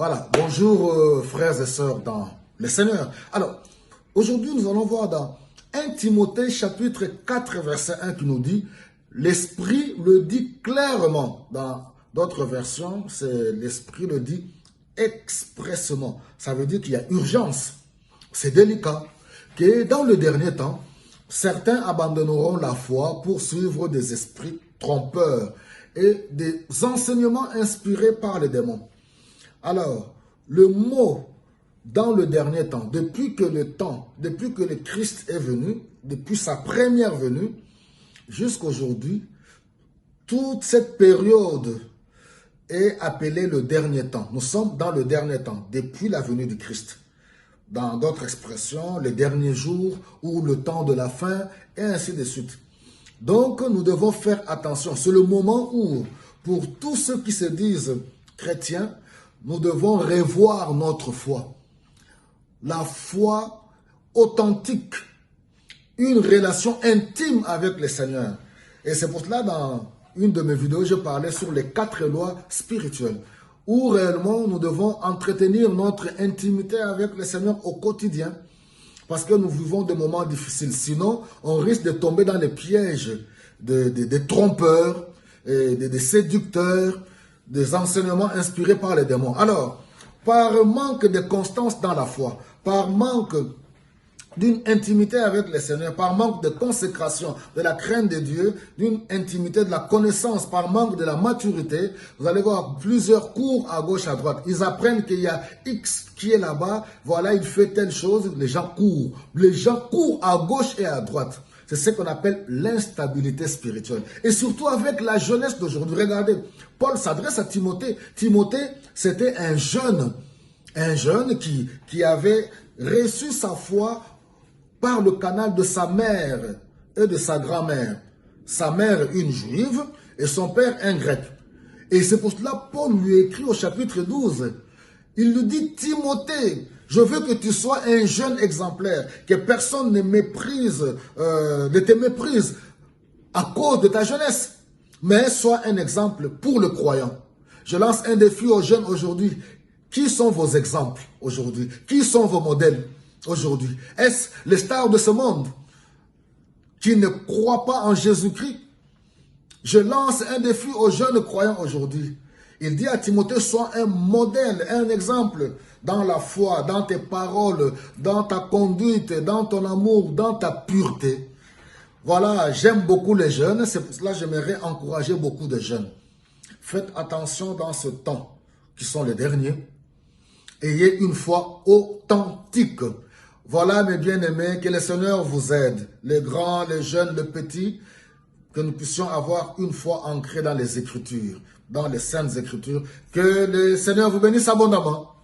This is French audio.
Voilà, bonjour frères et sœurs dans le Seigneur. Alors, aujourd'hui nous allons voir dans 1 Timothée chapitre 4 verset 1 qui nous dit « L'Esprit le dit clairement ». Dans d'autres versions, l'Esprit le dit expressément. Ça veut dire qu'il y a urgence. C'est délicat. Que dans le dernier temps, certains abandonneront la foi pour suivre des esprits trompeurs et des enseignements inspirés par les démons. Alors, le mot dans le dernier temps, depuis que le Christ est venu, depuis sa première venue, jusqu'aujourd'hui, toute cette période est appelée le dernier temps. Nous sommes dans le dernier temps, depuis la venue du Christ. Dans d'autres expressions, les derniers jours ou le temps de la fin, et ainsi de suite. Donc, nous devons faire attention. C'est le moment où, pour tous ceux qui se disent chrétiens, nous devons revoir notre foi. La foi authentique, une relation intime avec le Seigneur. Et c'est pour cela, dans une de mes vidéos, je parlais sur les 4 lois spirituelles, où réellement nous devons entretenir notre intimité avec le Seigneur au quotidien, parce que nous vivons des moments difficiles. Sinon, on risque de tomber dans les pièges des trompeurs, des séducteurs, des enseignements inspirés par les démons. Alors, par manque de constance dans la foi, par manque d'une intimité avec le Seigneur, par manque de consécration, de la crainte de Dieu, d'une intimité de la connaissance, par manque de la maturité, vous allez voir plusieurs cours à gauche, à droite. Ils apprennent qu'il y a X qui est là-bas, voilà, il fait telle chose, les gens courent. Les gens courent à gauche et à droite. C'est ce qu'on appelle l'instabilité spirituelle. Et surtout avec la jeunesse d'aujourd'hui. Regardez, Paul s'adresse à Timothée. Timothée, c'était un jeune qui avait reçu sa foi par le canal de sa mère et de sa grand-mère. Sa mère, une juive, et son père, un grec. Et c'est pour cela que Paul lui écrit au chapitre 12. Il lui dit, Timothée, je veux que tu sois un jeune exemplaire, que personne ne te méprise à cause de ta jeunesse, mais sois un exemple pour le croyant. Je lance un défi aux jeunes aujourd'hui. Qui sont vos exemples aujourd'hui? Qui sont vos modèles aujourd'hui? Est-ce les stars de ce monde qui ne croient pas en Jésus-Christ? Je lance un défi aux jeunes croyants aujourd'hui. Il dit à Timothée, sois un modèle, un exemple dans la foi, dans tes paroles, dans ta conduite, dans ton amour, dans ta pureté. Voilà, j'aime beaucoup les jeunes, c'est pour cela que j'aimerais encourager beaucoup de jeunes. Faites attention dans ce temps, qui sont les derniers. Ayez une foi authentique. Voilà mes bien-aimés, que le Seigneur vous aide, les grands, les jeunes, les petits, que nous puissions avoir une foi ancrée dans les Écritures, dans les Saintes Écritures. Que le Seigneur vous bénisse abondamment.